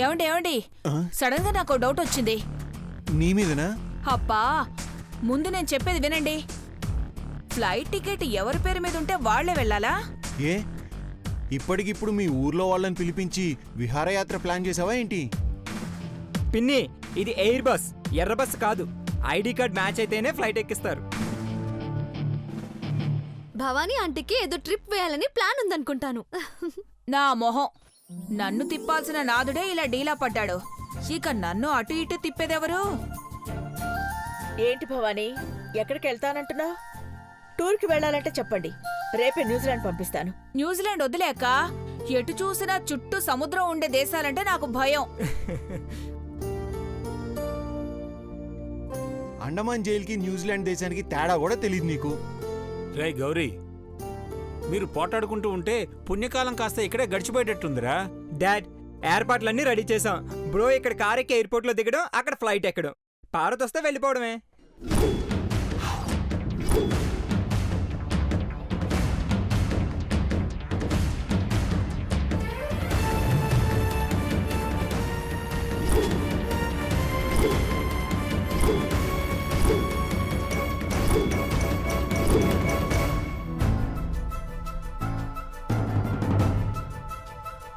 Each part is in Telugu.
ఏమండి ఏమండి సడన్ గా నాకు డౌట్ వచ్చింది. నీ మీదనా? అబ్బా, ముందు నేను చెప్పేది వినండి. ఫ్లైట్ టికెట్ ఎవరి పేరు మీద ఉంటే వాళ్లే వెళ్ళాలా? ఏ ఇప్పటికిప్పుడు మీ ఊర్లో వాళ్ళని పిలిపించి విహారయాత్ర ప్లాన్ చేసావా ఏంటి? పిన్ని, ఇది ఎయిర్ బస్, ఎర్ర బస్ కాదు. ఐడి కార్డ్ మ్యాచ్ అయితేనే ఫ్లైట్ ఎక్కిస్తారు. భవానీ ఆంటీకి ఏదో ట్రిప్ వేయాలని ప్లాన్ ఉందనుకుంటాను. నా మొహం, నన్ను తిప్పాల్సిన నాదుడే ఇలా డీలా పడ్డాడు. ఇక నన్ను అటు ఇటు తిప్పేదెవరు? ఏంటి భవానీ, ఎక్కడికి వెళ్తానంటున్నావు? టూర్కి వెళ్ళాలంటే చెప్పండి, రేపే న్యూజిలాండ్ పంపిస్తాను. న్యూజిలాండ్ వదిలేక ఎటు చూసినా చుట్టూ సముద్రం ఉండే దేశాలంటే నాకు భయం. అండమాన్ జైలుకి న్యూజిలాండ్ దేశానికి తేడా కూడా తెలియదు నీకు. రే గౌరీ, మీరు పోటాడుకుంటూ ఉంటే పుణ్యకాలం కాస్త ఇక్కడే గడిచిపోయేటట్టుందిరా. డాడ్, ఏర్పాట్లన్నీ రెడీ చేసాం. బ్రో ఇక్కడ కార్ ఎక్కి ఎయిర్పోర్ట్లో దిగడం, అక్కడ ఫ్లైట్ ఎక్కడం. పార్వతి వస్తే వెళ్ళిపోవడమే.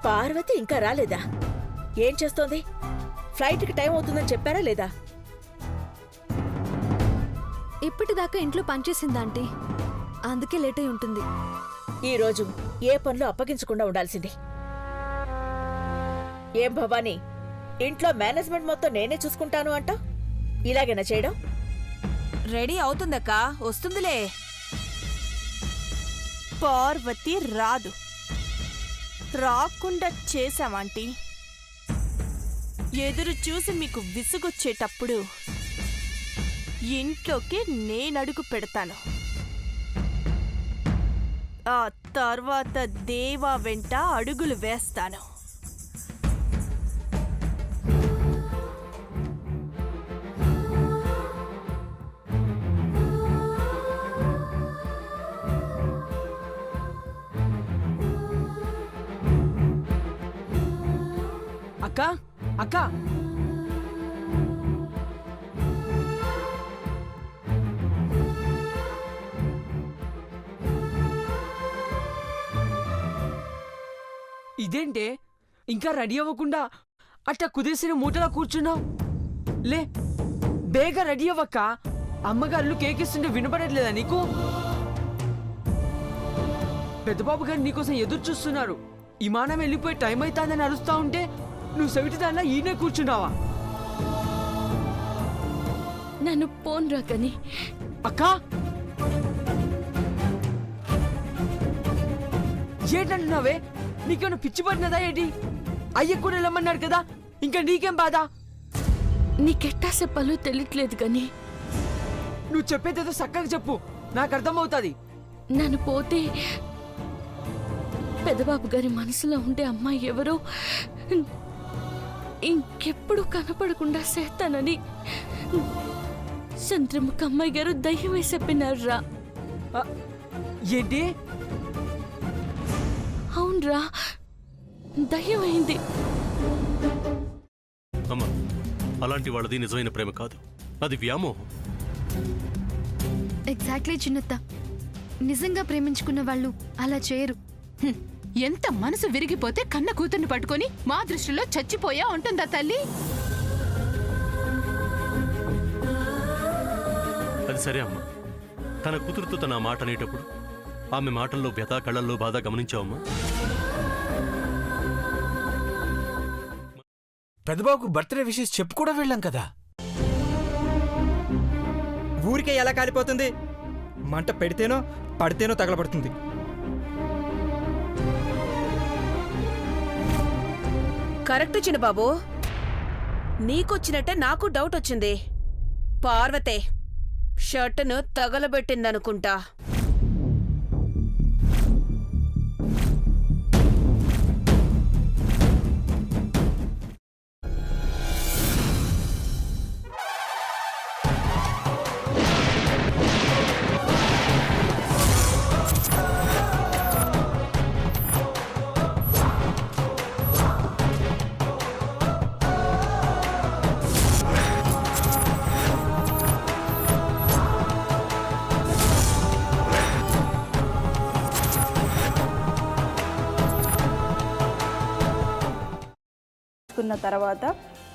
పార్వతి ఇంకా రాలేదా? ఏం చేస్తోంది? ఫ్లైట్కి టైం అవుతుందని చెప్పారా లేదా? ఇప్పటిదాకా ఇంట్లో పనిచేసింది ఆంటీ, అందుకే లేట్ అయి ఉంటుంది. ఈ రోజు ఏ పనులు అప్పగించకుండా ఉండాల్సింది. ఏం భవానీ, ఇంట్లో మేనేజ్మెంట్ మొత్తం నేనే చూసుకుంటాను అంట. ఇలాగైనా చేయడం? రెడీ అవుతుందక్కా, వస్తుందిలే. పార్వతి రాదు, రాకుండా చేశామాంటీ. ఎదురు చూసి మీకు విసుగొచ్చేటప్పుడు ఇంట్లోకి నేనడుగు పెడతాను. ఆ తర్వాత దేవా వెంట అడుగులు వేస్తాను. అక్కా, అక్కా, ఇదేంటే ఇంకా రెడీ అవ్వకుండా అట్లా కుదిసిన మూటలా కూర్చున్నావు? లే, బేగా రెడీ అవ్వక్క. అమ్మగారు కేకిస్తుంటే వినపడట్లేదా నీకు? పెద్దబాబు గారు నీకోసం ఎదురు చూస్తున్నారు. విమానం వెళ్ళిపోయి టైం అవుతుందని అరుస్తా ఉంటే నువ్వు సెవిటిదాన్నా ఈయనే కూర్చున్నావా? నన్ను పోన్రా కని. అక్కా, ఏంటంటున్నావే? నీకేమైనా పిచ్చి పడినదా ఏంటి? అయ్య కూడా వెళ్ళమన్నాడు కదా, ఇంకా నీకేం బాధ? నీకెట్టా చెప్పాలో తెలియట్లేదు కానీ నువ్వు చెప్పేదేదో చక్కగా చెప్పు, నాకు అర్థమవుతుంది. నన్ను పోతే పెద్దబాబు గారి మనసులో ఉండే అమ్మాయి ఎవరో ఇంకెప్పుడు కనపడకుండా చేస్తానని చంద్రముఖ అమ్మాయి గారు దయ్యం వేసి చెప్పినారా. ఏంటి? అవునరా, దయ్యం అయింది. అమ్మా, అలాంటి వాళ్ళది నిజమైన ప్రేమ కాదు, అది వ్యామోహం. ఎగ్జాక్ట్లీ చిన్నత్త, నిజంగా ప్రేమించుకున్న వాళ్ళు అలా చేయరు. ఎంత మనసు విరిగిపోతే కన్న కూతుర్ని పట్టుకొని మా దృష్టిలో చచ్చిపోయా ఉంటుందా తల్లి? అది సరే అమ్మా, తన కూతురుతో తన మాట అనేటప్పుడు ఆమె మాటల్లో వ్యథ, కళ్ళల్లో బాధ గమనించావమ్మా? పెద్దబాబుకు బర్త్డే విషెస్ చెప్పు కూడా వెళ్ళాం కదా. ఊరికే ఎలా కాలిపోతుంది? మంట పెడితేనో పడితేనో తగలబడుతుంది. కరెక్ట్ చిన్నబాబు, నీకొచ్చినట్టే నాకు డౌట్ వచ్చింది. పార్వతే షర్టును తగలబెట్టిందనుకుంటా. తీసుకున్న తర్వాత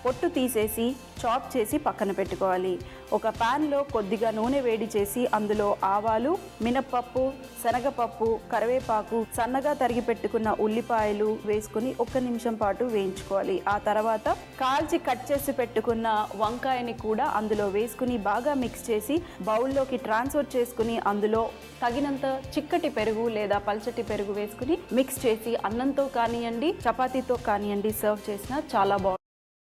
పొట్టు తీసేసి చాప్ చేసి పక్కన పెట్టుకోవాలి. ఒక ప్యాన్లో కొద్దిగా నూనె వేడి చేసి అందులో ఆవాలు, మినప్పప్పు, శనగపప్పు, కరివేపాకు, సన్నగా తరిగి పెట్టుకున్న ఉల్లిపాయలు వేసుకుని 1 నిమిషం పాటు వేయించుకోవాలి. ఆ తర్వాత కాల్చి కట్ చేసి పెట్టుకున్న వంకాయని కూడా అందులో వేసుకుని బాగా మిక్స్ చేసి బౌల్లోకి ట్రాన్స్ఫర్ చేసుకుని అందులో తగినంత చిక్కటి పెరుగు లేదా పల్చటి పెరుగు వేసుకుని మిక్స్ చేసి అన్నంతో కానివ్వండి, చపాతీతో కానివ్వండి సర్వ్ చేసినా చాలా బాగుంటుంది.